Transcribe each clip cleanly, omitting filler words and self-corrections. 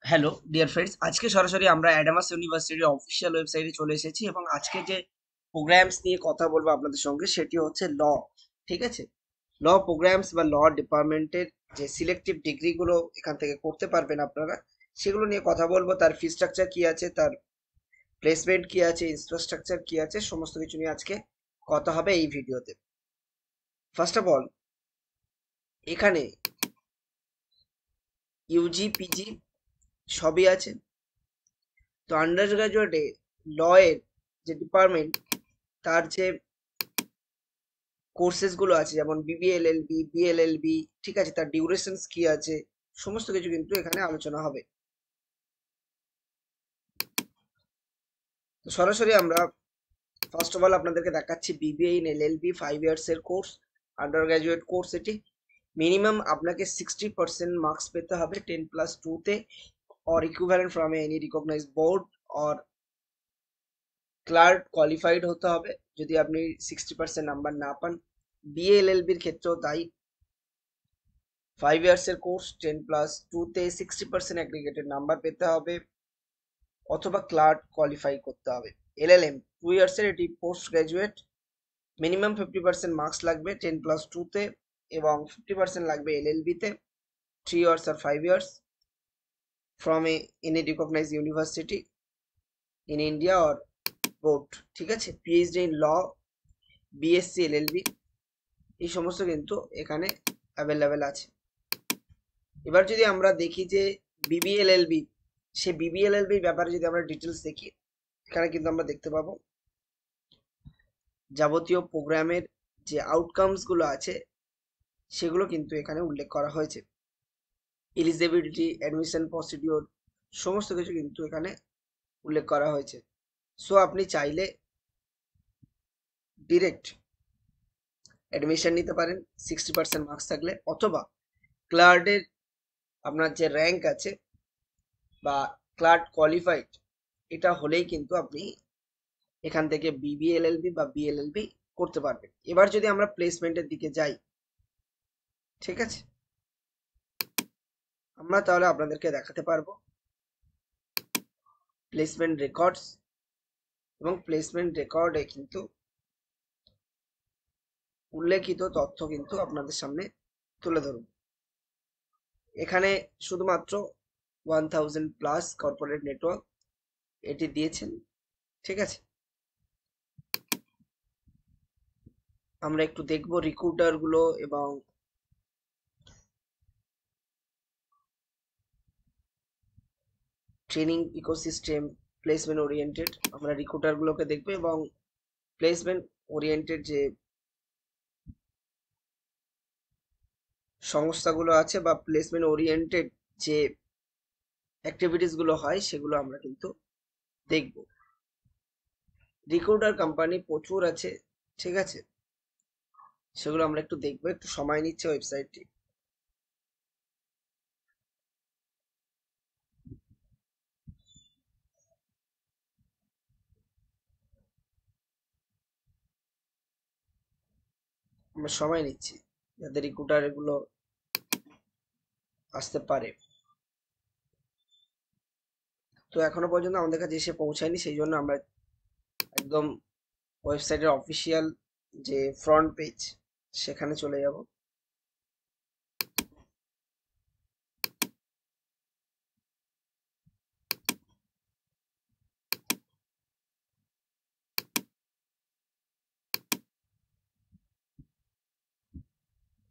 Hello dear friends, আজকে সরাসরি আমরা অ্যাডামাস ইউনিভার্সিটির অফিসিয়াল ওয়েবসাইটে চলে এসেছি এবং আজকে যে প্রোগ্রামস নিয়ে কথা বলবো আপনাদের সঙ্গে সেটি হচ্ছে ল। ঠিক আছে, ল প্রোগ্রামস বা ল ডিপার্টমেন্টের যে সিলেক্টিভ ডিগ্রিগুলো এখান থেকে করতে পারবেন আপনারা, সেগুলো নিয়ে কথা বলবো। তার ফি স্ট্রাকচার কি আছে, তার প্লেসমেন্ট কি আছে, ইনফ্রাস্ট্রাকচার কি আছে, সমস্ত কিছু নিয়ে আজকে কথা হবে এই ভিডিওতে। ফার্স্ট অফ অল, এখানে ইউজি পিজি সবই আছে। তো আন্ডার গ্রাজুয়েটে ল এর যে ডিপার্টমেন্ট, তার যে কোর্সেস গুলো আছে যেমন বিবিএলএলবি, বিএলএলবি, ঠিক আছে, তার ডিউরেশনস কি আছে, সমস্ত কিছু কিন্তু এখানে আলোচনা হবে। তো সরাসরি আমরা ফার্স্ট অফ অল আপনাদেরকে দেখাচ্ছি বিবিএ ইন এলএলবি 5 ইয়ার্স এর কোর্স, আন্ডার গ্রাজুয়েট কোর্স। এটি মিনিমাম আপনাকে 60% মার্কস পেতে হবে 10+2 তে, or equivalent from any recognized board or clerk qualified হতে হবে যদি আপনি 60% নাম্বার না পান। বিএলএলবির ক্ষেত্রেও তাই, 5 ইয়ার্স এর কোর্স, 10+2 তে 60% অ্যাগ্রিগেটেড নাম্বার পেতে হবে অথবা ক্লার্ক কোয়ালিফাই করতে হবে। এলএলএম 2 ইয়ার্স এর, এটি পোস্ট গ্রাজুয়েট, মিনিমাম 50% মার্কস লাগবে 10+2 তে এবং 50% লাগবে এলএলবি তে। 3 ইয়ার্স আর 5 years from any recognize university in India or board. ঠিক আছে, PhD in law, BSc LLB, এই সমস্ত কিন্তু এখানে অ্যাভেলেবেল আছে। এবার যদি আমরা দেখি যে বিবিএলএলবি, সে বিবিএলএলবি ব্যাপারে যদি আমরা ডিটেলস দেখি, এখানে কিন্তু আমরা দেখতে পাবো যাবতীয় প্রোগ্রামের যে আউটকামস গুলো আছে সেগুলো কিন্তু এখানে উল্লেখ করা হয়েছে। এলিজিবিলিটি, অ্যাডমিশন প্রসিডিওর, সমস্ত কিছু কিন্তু এখানে উল্লেখ করা হয়েছে। সো আপনি চাইলে ডিরেক্ট অ্যাডমিশন নিতে পারেন 60% মার্কস থাকলে, অথবা ক্লার্কের আপনার যে র্যাঙ্ক আছে বা ক্লার্ক কোয়ালিফাইড, এটা হলেই কিন্তু আপনি এখান থেকে বিবিএলএলবি বা বিএলএলবি করতে পারবেন। এবার যদি আমরা প্লেসমেন্টের দিকে যাই, ঠিক আছে, আমরা তাহলে আপনাদেরকে দেখাতে পারবো প্লেসমেন্ট রেকর্ডস, এবং প্লেসমেন্ট রেকর্ডে কিন্তু উল্লেখিত তথ্য কিন্তু আপনাদের সামনে তুলে ধরুন। এখানে শুধুমাত্র 1000+ কর্পোরেট নেটওয়ার্ক এটি দিয়েছেন। ঠিক আছে, আমরা একটু দেখবো রিক্রুটার গুলো এবং ট্রেনিং ইকোসিস্টেম, প্লেসমেন্ট ওরিয়েন্টেড, আমরা রিক্রুটার গুলোকে দেখবো এবং প্লেসমেন্ট ওরিয়েন্টেড যে সংস্থাগুলো আছে বা প্লেসমেন্ট ওরিয়েন্টেড যে অ্যাক্টিভিটিস গুলো হয় সেগুলো আমরা কিন্তু দেখব। রিক্রুটার কোম্পানি প্রচুর আছে, ঠিক আছে, সেগুলো আমরা একটু দেখবো। একটু সময় নিচ্ছে ওয়েবসাইটটি। আমরা সময় নিচ্ছি যাতে রিক্রুটার এগুলো আসতে পারে। তো এখনো পর্যন্ত আমাদের কাছে এসে পৌঁছায়নি, সেই জন্য আমরা একদম ওয়েবসাইটের অফিসিয়াল যে ফ্রন্ট পেজ সেখানে চলে যাব।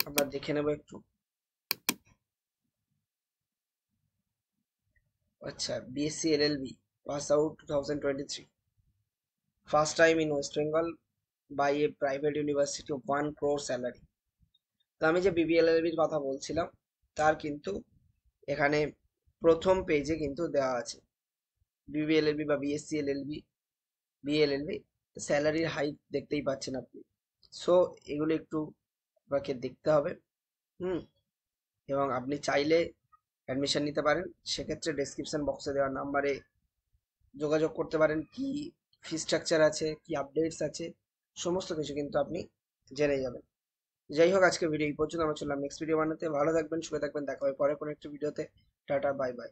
আমরা দেখে নেব একটু। আচ্ছা, BSc LLB, pass out 2023, first time in West Bengal by a private university of 1 crore salary. তো আমি যে বিবিএলএলবির কথা বলছিলাম, তার কিন্তু এখানে প্রথম পেজে কিন্তু দেওয়া আছে বিবিএলএলবি বা বিএসসি এলএলবি, বিএলএলবি স্যালারির হাইক দেখতেই পাচ্ছেন আপনি। সো এগুলো একটু আপনাকে দেখতে হবে। হুম, এবং আপনি চাইলে অ্যাডমিশন নিতে পারেন। সেক্ষেত্রে ডেসক্রিপশন বক্সে দেওয়া নাম্বারে যোগাযোগ করতে পারেন। কি ফি স্ট্রাকচার আছে, কি আপডেটস আছে, সমস্ত কিছু কিন্তু আপনি জেনে যাবেন। যাই হোক, আজকে ভিডিও এই পর্যন্ত। আমরা চললাম নেক্সট ভিডিও বানাতে। ভালো থাকবেন, সুখে থাকবেন, দেখা হবে পরে কোনো একটা ভিডিওতে। Tata, bye bye.